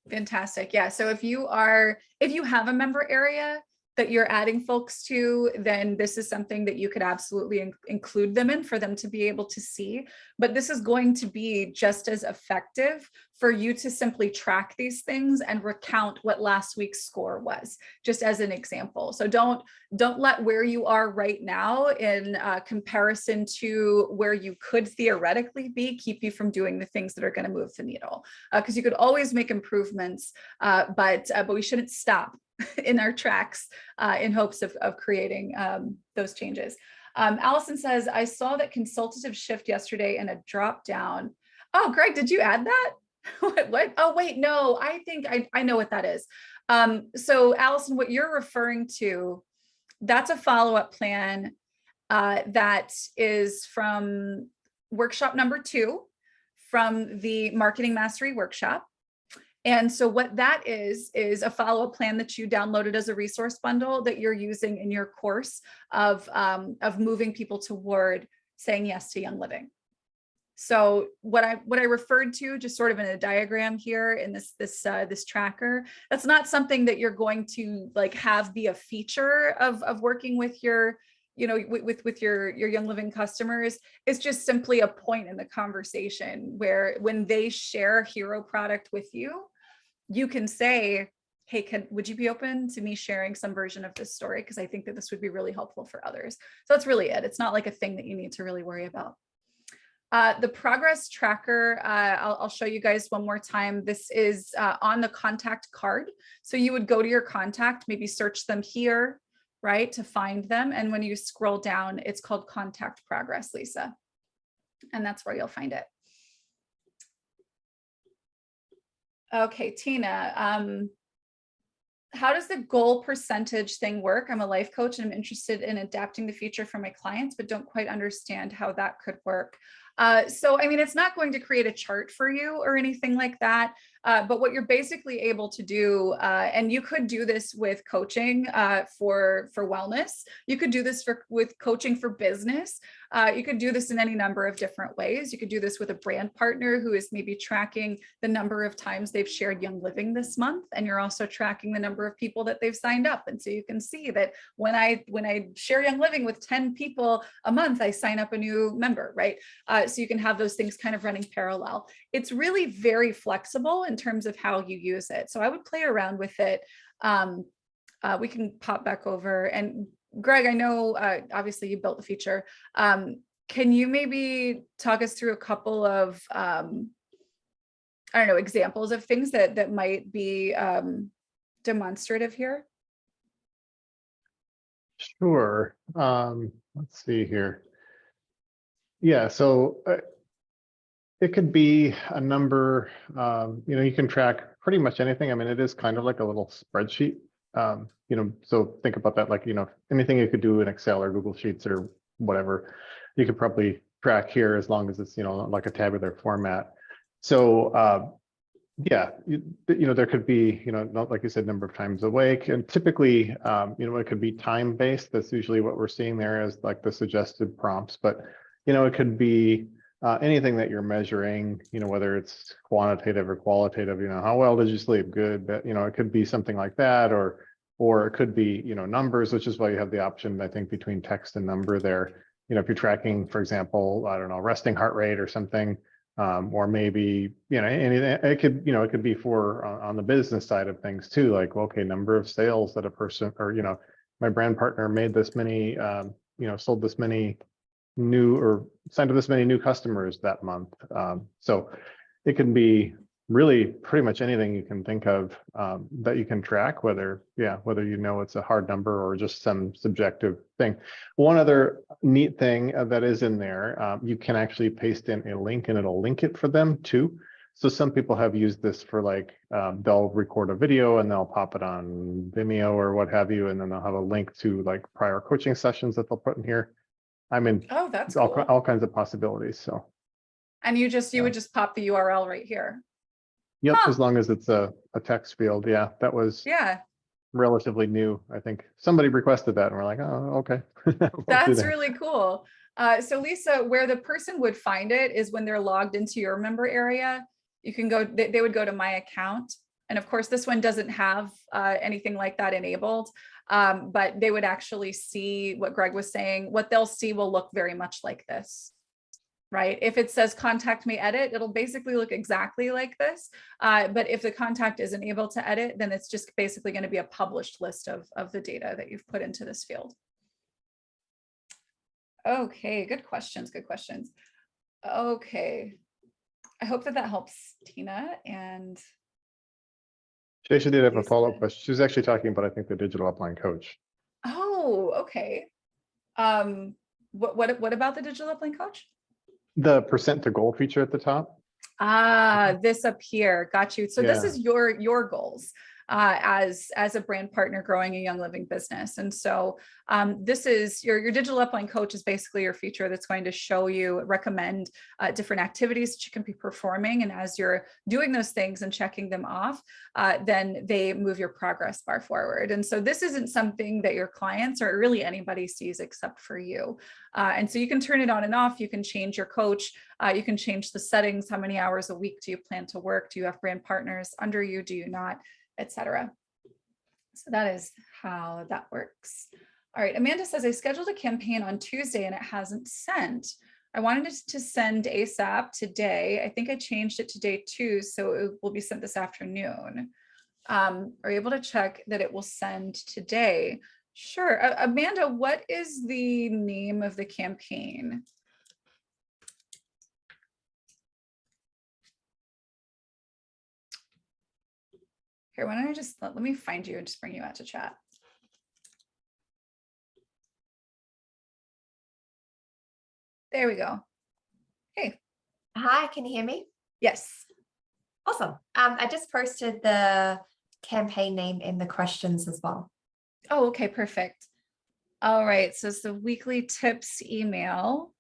Fantastic. Yeah. So if you have a member area that you're adding folks to, then this is something that you could absolutely include them in for them to be able to see. But this is going to be just as effective for you to simply track these things and recount what last week's score was, just as an example. So don't let where you are right now in comparison to where you could theoretically be keep you from doing the things that are going to move the needle, because you could always make improvements, but we shouldn't stop in our tracks in hopes of creating those changes. Allison says, I saw that consultative shift yesterday and a drop down. Oh, Greg, did you add that? What? Oh, wait, no, I think I know what that is. So Allison, what you're referring to, that's a follow-up plan that is from workshop number 2 from the Marketing Mastery Workshop. And so what that is a follow-up plan that you downloaded as a resource bundle that you're using in your course of moving people toward saying yes to Young Living. So what I referred to, just sort of in a diagram here in this tracker, that's not something that you're going to like have be a feature of working with your with your Young Living customers. It's just simply a point in the conversation where when they share a hero product with you, you can say, hey, would you be open to me sharing some version of this story? Because I think that this would be really helpful for others. So that's really it. It's not like a thing that you need to really worry about. The progress tracker, I'll show you guys one more time. This is on the contact card. So you would go to your contact, maybe search them here, right, to find them. And when you scroll down, it's called contact progress, Lisa. And that's where you'll find it. Okay, Tina, how does the goal percentage thing work? I'm a life coach and I'm interested in adapting the feature for my clients, but don't quite understand how that could work. So, I mean, it's not going to create a chart for you or anything like that. But what you're basically able to do, and you could do this with coaching for wellness. You could do this with coaching for business. You could do this in any number of different ways. You could do this with a brand partner who is maybe tracking the number of times they've shared Young Living this month. And you're also tracking the number of people that they've signed up. And so you can see that when I share Young Living with 10 people a month, I sign up a new member, right? So you can have those things kind of running parallel. It's really very flexible in terms of how you use it. So I would play around with it. We can pop back over. And Greg, I know obviously you built the feature. Can you maybe talk us through a couple of, I don't know, examples of things that might be demonstrative here? Sure. Let's see here. Yeah, so it could be a number, you can track pretty much anything. I mean, it is kind of like a little spreadsheet. So think about that, like, anything you could do in Excel or Google Sheets or whatever, you could probably track here as long as it's, like a tabular format. So, yeah, there could be, not like you said, number of times awake, and typically, it could be time based. That's usually what we're seeing there as like the suggested prompts, but, it could be anything that you're measuring, whether it's quantitative or qualitative, how well did you sleep? Good. But, it could be something like that, or it could be, numbers, which is why you have the option, I think, between text and number there. if you're tracking, for example, I don't know, resting heart rate or something, or maybe, anything, it could be for on the business side of things too, like, okay, number of sales that a person, or, my brand partner made this many, sold this many new or signed up this many new customers that month. So it can be really pretty much anything you can think of that you can track, whether it's a hard number or just some subjective thing. One other neat thing that is in there, you can actually paste in a link and it'll link it for them too. So some people have used this for like, they'll record a video and they'll pop it on Vimeo or what have you, and then they'll have a link to like prior coaching sessions that they'll put in here. I mean, Oh, that's all, cool. all kinds of possibilities. So, And you would just pop the URL right here. yep, Huh. as long as it's a text field. Yeah, that was Yeah, relatively new. I think somebody requested that and we're like, oh, okay. We'll do that's that. really cool. So Lisa, where the person would find it is when they're logged into your member area. You can go, they would go to my account. And of course, this one doesn't have anything like that enabled, but they would actually see what Greg was saying. What they'll see will look very much like this. Right? If it says contact me edit, it'll basically look exactly like this. But if the contact isn't able to edit, then it's just basically going to be a published list of the data that you've put into this field. Okay, good questions, good questions. Okay, I hope that helps, Tina. And She did have a Lisa. follow-up question. She was actually talking about, I think, the digital upline coach. Oh, okay. What about the digital upline coach? The percent to goal feature at the top. This up here, got you. So this is your goals as a brand partner growing a young living business. And so this is your digital upline coach is basically your feature that's going to show you, recommend different activities that you can be performing. And as you're doing those things and checking them off, then they move your progress bar forward. And so this isn't something that your clients or really anybody sees except for you. And so you can turn it on and off. You can change your coach. You can change the settings. How many hours a week do you plan to work? Do you have brand partners under you? Do you not? Etc. So that is how that works. All right. Amanda says, I scheduled a campaign on Tuesday and it hasn't sent. I wanted it to send ASAP today. I think I changed it to day 2, so it will be sent this afternoon. Are you able to check that it will send today? Sure. Amanda, what is the name of the campaign? Here, why don't I just let me find you and just bring you out to chat. There we go. Hey. Hi, can you hear me? Yes. Awesome. I just posted the campaign name in the questions as well. Oh, okay, perfect. All right, so it's the weekly tips email.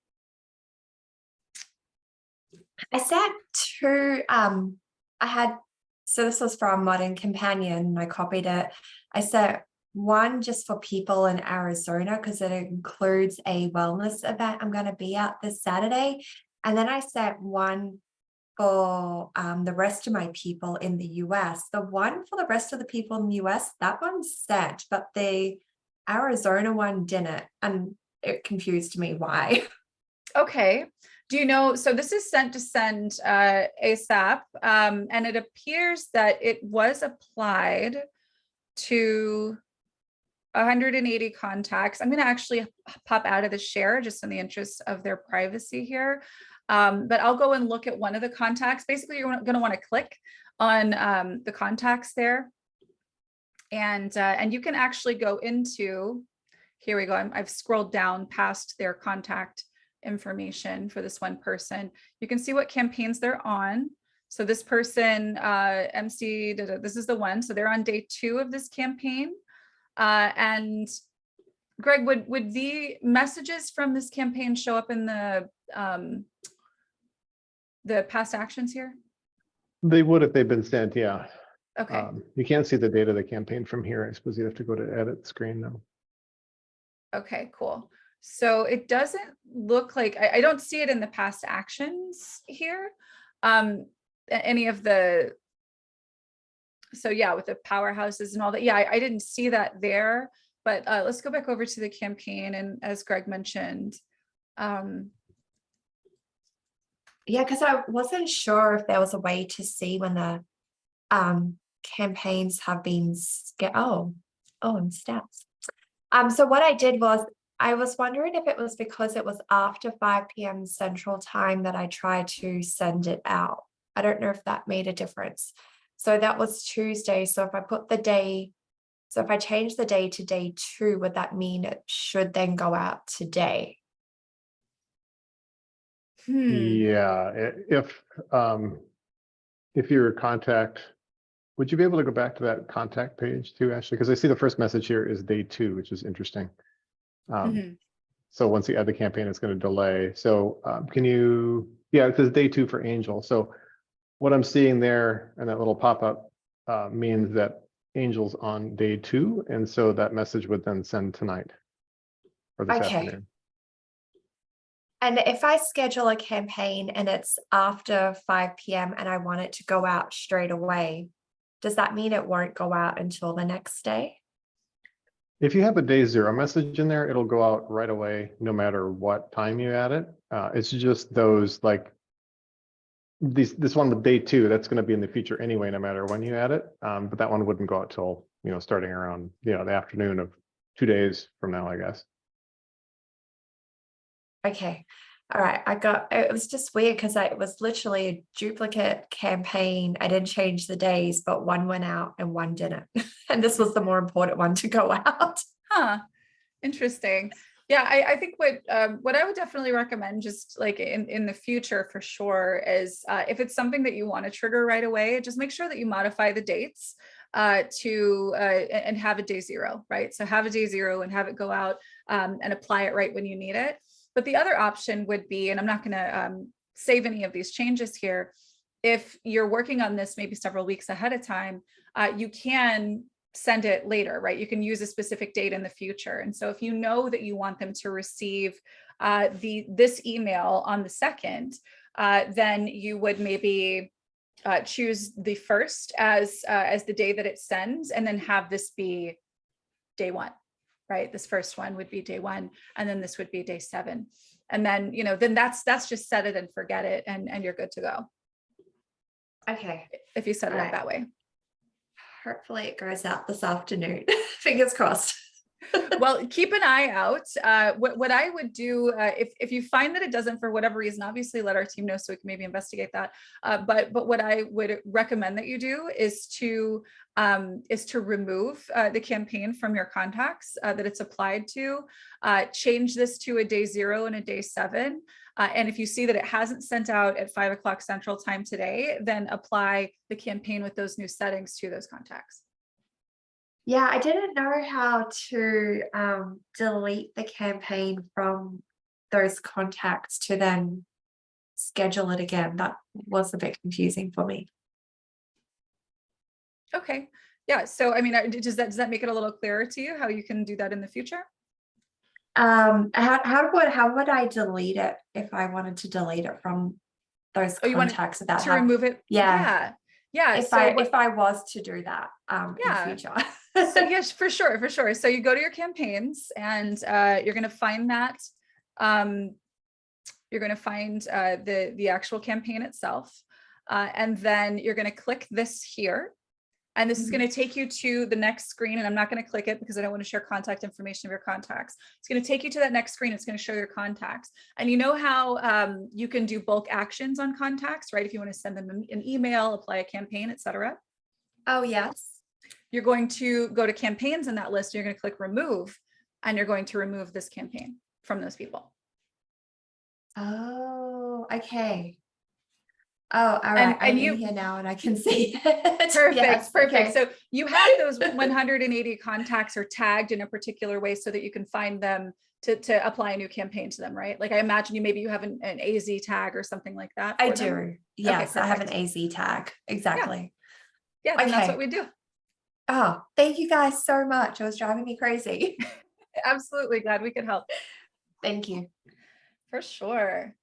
I sent 2, so this was from Modern Companion, and I copied it. I sent one just for people in Arizona because it includes a wellness event I'm going to be at this Saturday. And then I sent one for the rest of my people in the US. The one for the rest of the people in the US, that one sent, but the Arizona one didn't. And it confused me why. Okay. Do you know, so this is sent to send ASAP, and it appears that it was applied to 180 contacts. I'm going to actually pop out of the share just in the interest of their privacy here. But I'll go and look at one of the contacts. Basically, you're going to want to click on the contacts there. And you can actually go into, here we go. I've scrolled down past their contact information for this one person. You can see what campaigns they're on. So this person, MC, this is the one. So they're on day 2 of this campaign. And Greg, would the messages from this campaign show up in the past actions here? They would if they've been sent, yeah. Okay. You can't see the data of the campaign from here. I suppose you have to go to edit screen now. Okay, cool. So it doesn't look like, I don't see it in the past actions here. Any of the, so yeah, with the powerhouses and all that. Yeah, I didn't see that there, but let's go back over to the campaign. And as Greg mentioned, Yeah, because I wasn't sure if there was a way to see when the campaigns have been and stats. So what I did was I was wondering if it was because it was after 5 p.m. Central Time that I tried to send it out. I don't know if that made a difference. So that was Tuesday. So if I put the day, so if I change the day to day 2, would that mean it should then go out today? Yeah, if your contact, would you be able to go back to that contact page too, Ashley? Because I see the first message here is day 2, which is interesting. So once you add the campaign, it's going to delay. So can you, yeah, it says day 2 for Angel. So what I'm seeing there and that little pop-up means that Angel's on day 2. And so that message would then send tonight or this afternoon. And if I schedule a campaign and it's after 5 p.m. and I want it to go out straight away, does that mean it won't go out until the next day? If you have a day 0 message in there, it'll go out right away, no matter what time you add it. It's just those like this one with day 2, that's going to be in the future anyway, no matter when you add it. But that one wouldn't go out till, starting around, the afternoon of 2 days from now, I guess. Okay. All right. It was just weird because it was literally a duplicate campaign. I didn't change the days, but one went out and one didn't. And this was the more important one to go out. Huh. Interesting. Yeah, I think what I would definitely recommend, just like in the future for sure, is if it's something that you want to trigger right away, just make sure that you modify the dates and have a day 0, right? So have a day 0 and have it go out and apply it right when you need it. But the other option would be, and I'm not going to save any of these changes here, if you're working on this maybe several weeks ahead of time, you can send it later, right? You can use a specific date in the future. And so if you know that you want them to receive this email on the 2nd, then you would maybe choose the 1st as the day that it sends, and then have this be day 1. Right, this first one would be day 1, and then this would be day 7, and then then that's just set it and forget it, and you're good to go. Okay, if you set it up that way. Hopefully it goes out this afternoon. Fingers crossed. Well, keep an eye out. What I would do if you find that it doesn't for whatever reason, obviously let our team know so we can maybe investigate that. But what I would recommend that you do is to remove the campaign from your contacts that it's applied to. Change this to a day 0 and a day 7. And if you see that it hasn't sent out at 5 o'clock Central Time today, then apply the campaign with those new settings to those contacts. Yeah, I didn't know how to delete the campaign from those contacts to then schedule it again. That was a bit confusing for me. Okay. Yeah. So, I mean, does that make it a little clearer to you how you can do that in the future? How would I delete it if I wanted to delete it from those contacts that remove it? Yeah. If I was to do that in the future. So yes, for sure. So you go to your campaigns and you're going to find that you're going to find the actual campaign itself, and then you're going to click this here. And this is going to take you to the next screen, and I'm not going to click it because I don't want to share contact information of your contacts. It's going to take you to that next screen. It's going to show your contacts. And you know how you can do bulk actions on contacts, right? If you want to send them an email, apply a campaign, etc. Oh, yes. You're going to go to campaigns in that list. You're going to click remove, and you're going to remove this campaign from those people. Oh, okay. Oh, all right. I'm in here now and I can see it. Perfect. Yes, Perfect. okay. So you have those 180 contacts are tagged in a particular way so that you can find them to apply a new campaign to them, right? Like I imagine you have an AZ tag or something like that. I do. Yes, okay, I have an AZ tag. Exactly. Yeah, and that's what we do. Oh, thank you guys so much. It was driving me crazy. Absolutely. Glad we could help. Thank you. For sure.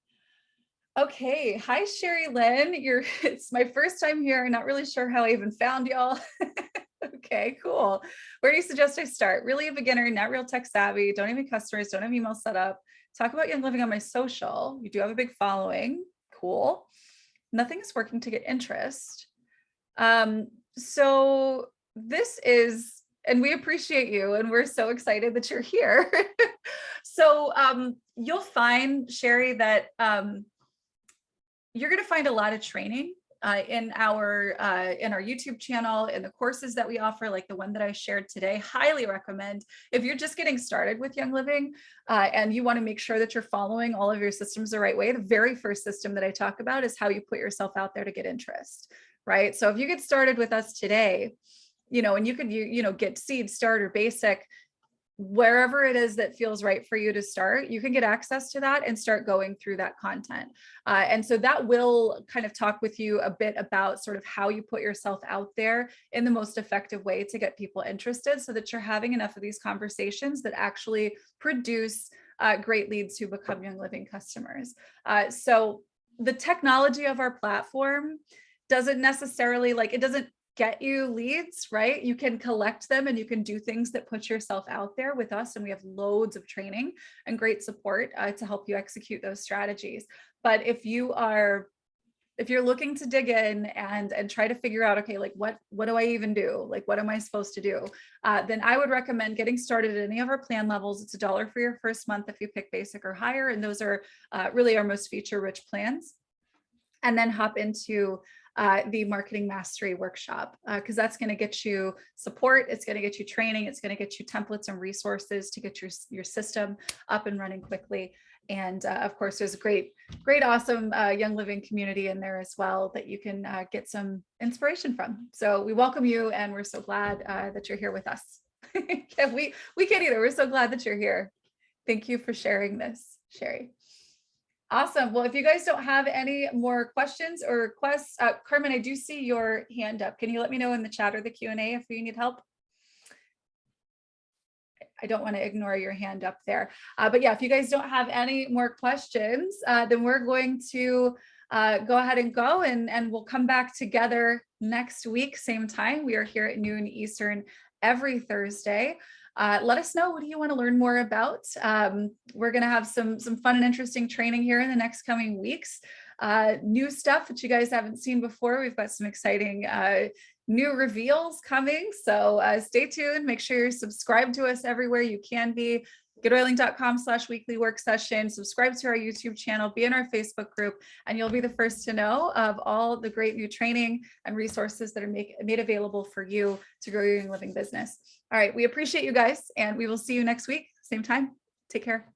Okay. Hi, Sherry Lynn. It's my first time here. I'm not really sure how I even found y'all. Okay, cool. Where do you suggest I start? Really a beginner, not real tech savvy, don't have any customers, don't have email set up, talk about Young Living on my social. You do have a big following. Cool. Nothing is working to get interest. So this is, and we appreciate you, and we're so excited that you're here. So you'll find, Sherry, that you're going to find a lot of training in our YouTube channel, in the courses that we offer, like the one that I shared today. Highly recommend if you're just getting started with Young Living and you want to make sure that you're following all of your systems the right way. The very first system that I talk about is how you put yourself out there to get interest, right? So if you get started with us today, and you could, get seed, starter, basic, wherever it is that feels right for you to start, you can get access to that and start going through that content. And so that will kind of talk with you a bit about sort of how you put yourself out there in the most effective way to get people interested, so that you're having enough of these conversations that actually produce great leads who become Young Living customers. So the technology of our platform doesn't necessarily, it doesn't get you leads, right? You can collect them and you can do things that put yourself out there with us. And we have loads of training and great support to help you execute those strategies. But if you're looking to dig in and try to figure out, okay, what do I even do? What am I supposed to do? Then I would recommend getting started at any of our plan levels. It's $1 for your first month if you pick basic or higher. And those are really our most feature-rich plans. And then hop into the Marketing Mastery Workshop, because that's going to get you support. It's going to get you training. It's going to get you templates and resources to get your system up and running quickly. And of course, there's a great, awesome Young Living community in there as well that you can get some inspiration from. So we welcome you, and we're so glad that you're here with us. we can't either. We're so glad that you're here. Thank you for sharing this, Sherry. Awesome. Well, if you guys don't have any more questions or requests, Carmen, I do see your hand up. Can you let me know in the chat or the Q&A if you need help? I don't want to ignore your hand up there. But yeah, if you guys don't have any more questions, then we're going to go ahead and go, and we'll come back together next week, same time. We are here at noon Eastern every Thursday. Let us know, what do you want to learn more about? We're going to have some fun and interesting training here in the next coming weeks. New stuff that you guys haven't seen before. We've got some exciting new reveals coming. So stay tuned. Make sure you're subscribed to us everywhere you can be. GetOiling.com/weekly work session. Subscribe to our YouTube channel, be in our Facebook group, and you'll be the first to know of all the great new training and resources that are made available for you to grow your Young Living business. All right, we appreciate you guys, and we will see you next week, same time. Take care.